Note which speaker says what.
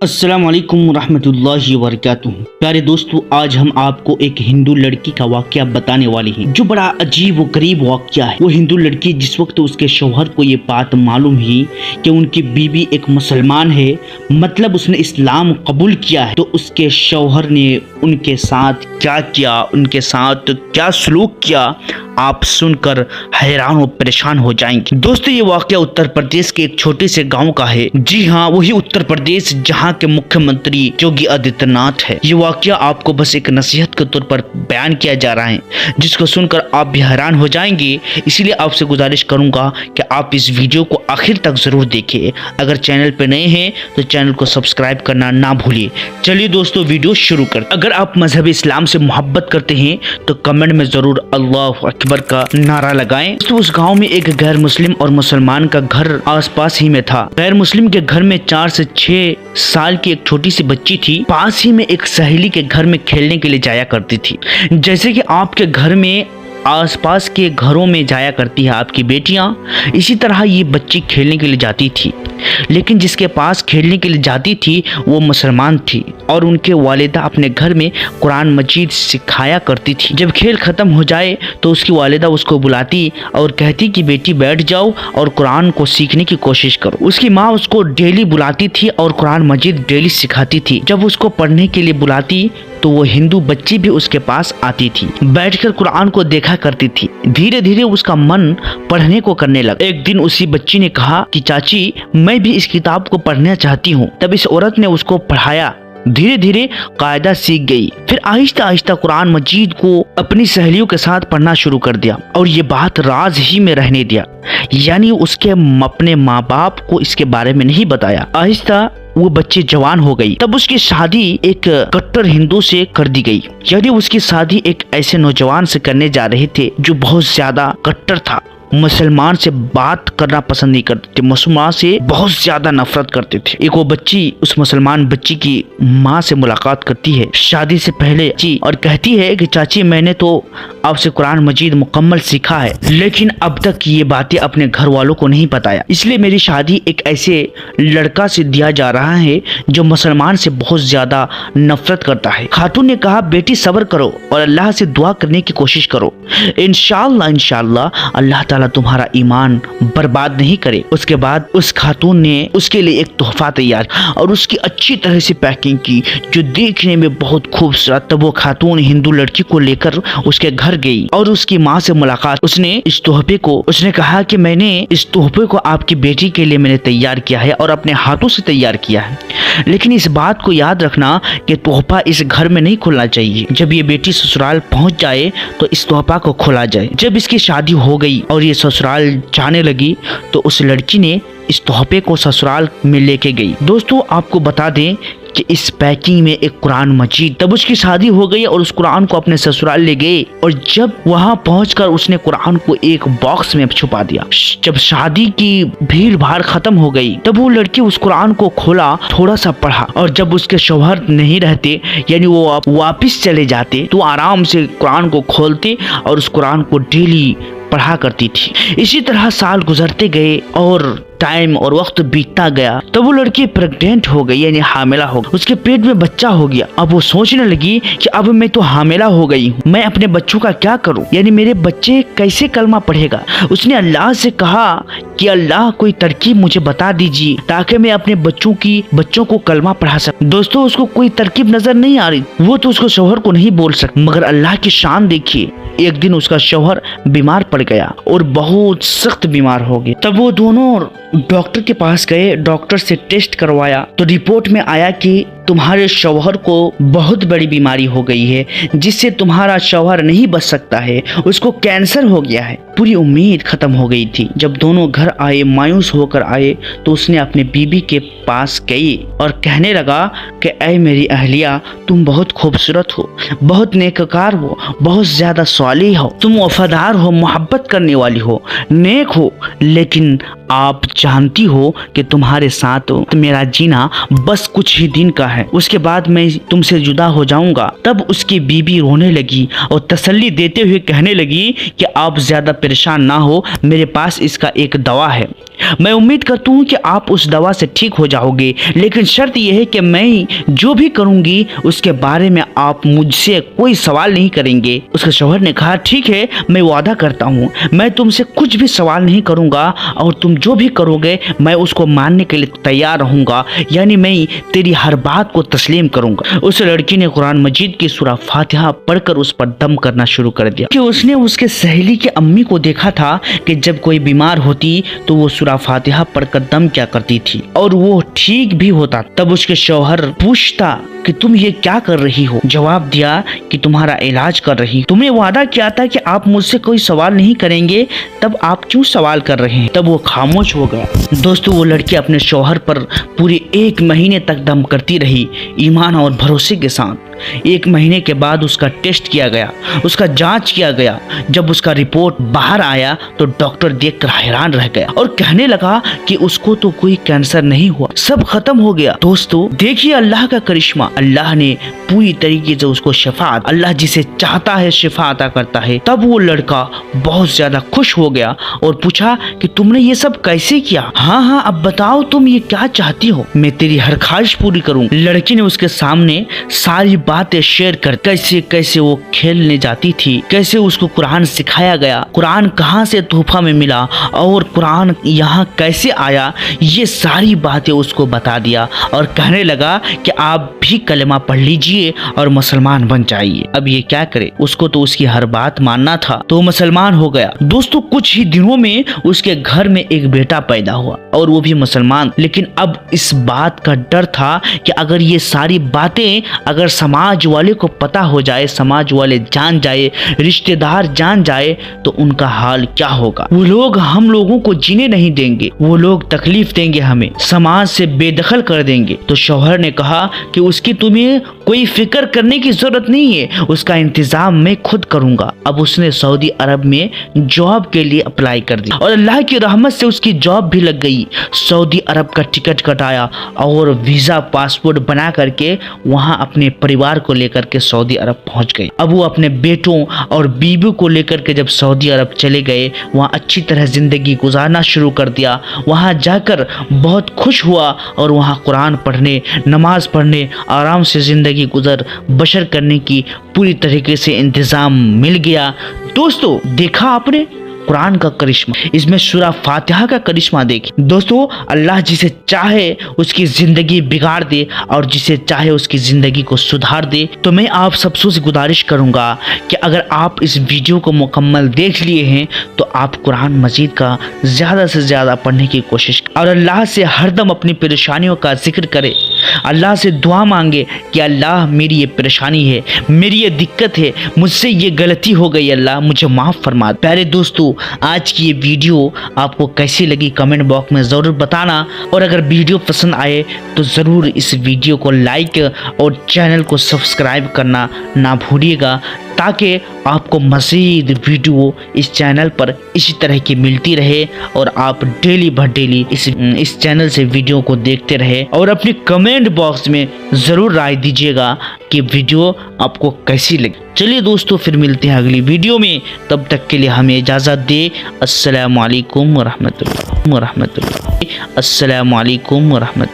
Speaker 1: अस्सलामु अलैकुम रहमतुल्लाहि व बरकातुहू। प्यारे दोस्तों, आज हम आपको एक हिंदू लड़की का वाकया बताने वाले हैं जो बड़ा अजीब व गरीब वाकया है। वो हिंदू लड़की जिस वक्त उसके शौहर को ये बात मालूम ही कि उनकी बीवी एक मुसलमान है, मतलब उसने इस्लाम कबूल किया है, तो उसके शौहर ने उनके साथ क्या किया, उनके साथ क्या सलूक किया, आप सुनकर हैरान और परेशान हो जाएंगे। दोस्तों, ये वाकया उत्तर प्रदेश के एक छोटे से गांव का है। जी हाँ, वही उत्तर प्रदेश जहां के मुख्यमंत्री योगी आदित्यनाथ है। ये वाकया आपको बस एक नसीहत के तौर पर बयान किया जा रहा है, जिसको सुनकर आप भी हैरान हो जाएंगे। इसलिए आपसे गुजारिश करूंगा कि आप इस वीडियो को आखिर तक जरूर देखें। अगर चैनल पे नए हैं तो चैनल को सब्सक्राइब करना ना भूलिए। चलिए दोस्तों, वीडियो शुरू करते। अगर आप मजहब इस्लाम से मोहब्बत करते हैं तो कमेंट में जरूर अल्लाह अकबर का नारा लगाएं। तो उस गांव में एक गैर मुस्लिम और मुसलमान का घर आसपास ही में था। गैर मुस्लिम के घर में 4 से 6 साल की एक छोटी सी बच्ची थी। पास ही में एक सहेली के घर में खेलने के लिए जाया करती थी। जैसे कि आपके घर में आसपास के घरों में जाया करती है आपकी बेटियां, इसी तरह ये बच्ची खेलने के लिए जाती थी। लेकिन जिसके पास खेलने के लिए जाती थी वो मुसलमान थी और उनके वालिदा अपने घर में कुरान मजीद सिखाया करती थी। जब खेल खत्म हो जाए तो उसकी वालिदा उसको बुलाती और कहती कि बेटी बैठ जाओ और कुरान को सीखने की कोशिश करो। उसकी माँ उसको डेली बुलाती थी और कुरान मजीद डेली सिखाती थी। जब उसको पढ़ने के लिए बुलाती तो वो हिंदू बच्ची भी उसके पास आती थी, बैठकर कुरान को देखा करती थी। धीरे धीरे उसका मन पढ़ने को करने लगा। एक दिन उसी बच्ची ने कहा कि चाची, मैं भी इस किताब को पढ़ना चाहती हूँ। तब इस औरत ने उसको पढ़ाया। धीरे धीरे कायदा सीख गई। फिर आहिस्ता आहिस्ता कुरान मजीद को अपनी सहेलियों के साथ पढ़ना शुरू कर दिया और ये बात राज ही में रहने दिया, यानी उसके अपने माँ बाप को इसके बारे में नहीं बताया। आहिस्ता वो बच्ची जवान हो गई। तब उसकी शादी एक कट्टर हिंदू से कर दी गई, यानी उसकी शादी एक ऐसे नौजवान से करने जा रहे थे जो बहुत ज्यादा कट्टर था, मुसलमान से बात करना पसंद नहीं करते थे, मुसलमान से बहुत ज्यादा नफरत करते थे। एक वो बच्ची उस मुसलमान बच्ची की माँ से मुलाकात करती है शादी से पहले और कहती है कि चाची, मैंने तो आपसे कुरान मजीद मुकम्मल सीखा है, लेकिन अब तक ये बातें अपने घर वालों को नहीं बताया, इसलिए मेरी शादी एक ऐसे लड़का से दिया जा रहा है जो मुसलमान से बहुत ज्यादा नफरत करता है। खातून ने कहा, बेटी सब्र करो और अल्लाह से दुआ करने की कोशिश करो, इंशाअल्लाह इंशाअल्लाह अल्लाह ताला तुम्हारा ईमान बर्बाद नहीं करे। उसके बाद उस खातून ने उसके लिए एक तोहफा तैयार और उसकी अच्छी तरह से पैकिंग की जो देखने में बहुत खूबसूरत। तब वो खातून हिंदू लड़की को लेकर उसके घर गई और उसकी माँ से मुलाकात। उसने कहा कि मैंने इस तोहफे को आपकी बेटी के लिए मैंने तैयार किया है और अपने हाथों से तैयार किया है, लेकिन इस बात को याद रखना कि तोहफा इस घर में नहीं खुलना चाहिए। जब ये बेटी ससुराल पहुंच जाए तो इस तोहफा को खोला जाए। जब इसकी शादी हो गई और ये ससुराल जाने लगी तो उस लड़की ने इस तोहफे को ससुराल में लेके गई। दोस्तों, आपको बता दें कि इस पैकिंग में एक कुरान मजीद। तब उसकी शादी हो गई और उस कुरान को अपने ससुराल ले गए और जब वहां पहुंचकर उसने कुरान को एक बॉक्स में छुपा दिया। जब शादी की भीड़ भाड़ खत्म हो गई तब वो लड़की उस कुरान को खोला, थोड़ा सा पढ़ा और जब उसके शौहर नहीं रहते, यानी वो वापिस चले जाते, तो आराम से कुरान को खोलते और उस कुरान को डेली पढ़ा करती थी। इसी तरह साल गुजरते गए और टाइम और वक्त बीतता गया। तब वो लड़की प्रेग्नेंट हो गई, यानी हामिला हो गई। उसके पेट में बच्चा हो गया। अब वो सोचने लगी कि अब मैं तो हामिला हो गई हूँ, मैं अपने बच्चों का क्या करूँ, यानी मेरे बच्चे कैसे कलमा पढ़ेगा। उसने अल्लाह से कहा कि अल्लाह, कोई तरकीब मुझे बता दीजिए ताकि मैं अपने बच्चों को कलमा पढ़ा सकूं। दोस्तों, उसको कोई तरकीब नजर नहीं आ रही। वो तो उसको शौहर को नहीं बोल सकती, मगर अल्लाह की शान देखिए। एक दिन उसका शौहर बीमार पड़ गया और बहुत सख्त बीमार हो गया। तब वो दोनों डॉक्टर के पास गए, डॉक्टर से टेस्ट करवाया तो रिपोर्ट में आया कि तुम्हारे शौहर को बहुत बड़ी बीमारी हो गई है जिससे तुम्हारा शौहर नहीं बच सकता है, उसको कैंसर हो गया है। पूरी उम्मीद खत्म हो गई थी। जब दोनों घर आए, मायूस होकर आए, तो उसने अपने बीबी के पास गई और कहने लगा कि ऐ मेरी अहलिया, तुम बहुत खूबसूरत हो, बहुत नेककार हो, बहुत ज्यादा सालिह हो, तुम वफादार हो, मोहब्बत करने वाली हो, नेक हो, लेकिन आप जानती हो कि तुम्हारे साथ मेरा जीना बस कुछ ही दिन का है, उसके बाद मैं तुमसे जुदा हो जाऊंगा। तब उसकी बीबी रोने लगी और तसल्ली देते हुए कहने लगी कि आप ज्यादा परेशान ना हो, मेरे पास इसका एक दवा है, मैं उम्मीद करता हूँ कि आप उस दवा से ठीक हो जाओगे, लेकिन शर्त यह है कि मैं जो भी करूंगी उसके बारे में आप मुझसे कोई सवाल नहीं करेंगे। उसके शौहर ने कहा ठीक है, मैं वादा करता हूँ मैं तुमसे कुछ भी सवाल नहीं करूंगा और तुम जो भी करोगे मैं उसको मानने के लिए तैयार रहूंगा, यानी मैं तेरी हर बात को तस्लीम करूंगा। उस लड़की ने कुरान मजीद की सूरा फातिहा पढ़कर उस पर दम करना शुरू कर दिया कि उसने उसके सहेली की अम्मी को देखा था कि जब कोई बीमार होती तो वो सूरा फातिहा पढ़कर दम क्या करती थी और वो ठीक भी होता। तब उसके शौहर पूछता कि तुम ये क्या कर रही हो? जवाब दिया कि तुम्हारा इलाज कर रही। तुमने वादा किया था कि आप मुझसे कोई सवाल नहीं करेंगे, तब आप क्यों सवाल कर रहे हैं? तब वो खामोश हो गया। दोस्तों, वो लड़की अपने शौहर पर पूरे 1 महीने तक दम करती रही, ईमान और भरोसे के साथ। 1 महीने के बाद उसका टेस्ट किया गया, उसका जांच किया गया। जब उसका रिपोर्ट बाहर आया तो डॉक्टर देखकर हैरान रह गया और कहने लगा कि उसको तो कोई कैंसर नहीं हुआ, सब खत्म हो गया। दोस्तों देखिए अल्लाह का करिश्मा, अल्लाह ने पूरी तरीके से उसको शिफा, अल्लाह जिसे चाहता है शिफा अता करता है। तब वो लड़का बहुत ज्यादा खुश हो गया और पूछा कि तुमने ये सब कैसे किया? हाँ, अब बताओ तुम ये क्या चाहती हो, मैं तेरी हर ख्वाहिश पूरी करूँ। लड़की ने उसके सामने सारी बातें शेयर कर, कैसे कैसे वो खेलने जाती थी, कैसे उसको कुरान सिखाया गया, कुरान कहाँ से तोहफा में मिला और कुरान यहाँ कैसे आया, ये सारी बातें उसको बता दिया और कहने लगा कि आप भी कलमा पढ़ लीजिए और मुसलमान बन जाइए। अब ये क्या करे, उसको तो उसकी हर बात मानना था, तो मुसलमान हो गया। दोस्तों कुछ ही दिनों में उसके घर में एक बेटा पैदा हुआ और वो भी मुसलमान। लेकिन अब इस बात का डर था कि अगर ये सारी बातें अगर समाज वाले को पता हो जाए, समाज वाले जान जाए, रिश्तेदार जान जाए तो उनका हाल क्या होगा। वो लोग हम लोगों को जीने नहीं देंगे, वो लोग तकलीफ देंगे, हमें समाज से बेदखल कर देंगे। तो शौहर ने कहा कि उसकी तुम्हें कोई फिक्र करने की जरूरत नहीं है, उसका इंतजाम मैं खुद करूंगा। अब उसने सऊदी अरब में जॉब के लिए अप्लाई कर दिया और अल्लाह की रहमत से उसकी जॉब भी लग गई। सऊदी अरब का टिकट कटाया और वीजा पासपोर्ट बना करके वहां अपने परिवार को लेकर के सऊदी अरब पहुंच गए। अब वो अपने बेटों और बीबी को लेकर के जब सऊदी अरब चले गए, वहां अच्छी तरह जिंदगी गुजारना शुरू कर दिया। वहां जाकर बहुत खुश हुआ और वहां कुरान पढ़ने, नमाज पढ़ने, आराम से जिंदगी गुजर बशर करने की पूरी तरीके से इंतजाम मिल गया। दोस्तों देखा आपने कुरान का करिश्मा, इसमें सूरा फातिहा का करिश्मा देखिए। दोस्तों अल्लाह जिसे चाहे उसकी जिंदगी बिगाड़ दे और जिसे चाहे उसकी जिंदगी को सुधार दे। तो मैं आप सबसे से गुजारिश करूंगा कि अगर आप इस वीडियो को मुकम्मल देख लिए हैं तो आप कुरान मजीद का ज्यादा से ज्यादा पढ़ने की कोशिश और अल्लाह से हरदम अपनी परेशानियों का जिक्र करें, अल्लाह से दुआ मांगे कि अल्लाह मेरी ये परेशानी है, मेरी ये दिक्कत है, मुझसे ये गलती हो गई, अल्लाह मुझे माफ़ फरमा। प्यारे दोस्तों आज की ये वीडियो आपको कैसी लगी कमेंट बॉक्स में ज़रूर बताना और अगर वीडियो पसंद आए तो ज़रूर इस वीडियो को लाइक और चैनल को सब्सक्राइब करना ना भूलिएगा ताकि आपको मज़ीद वीडियो इस चैनल पर इसी तरह की मिलती रहे और आप डेली भर डेली इस चैनल से वीडियो को देखते रहे। और अपनी कमेंट बॉक्स में ज़रूर राय दीजिएगा कि वीडियो आपको कैसी लगी। चलिए दोस्तों फिर मिलते हैं अगली वीडियो में, तब तक के लिए हमें इजाज़त दे। अस्सलामु अलैकुम वरहमतुल्लाह। अस्सलामु अलैकुम वरहमतुल्लाह।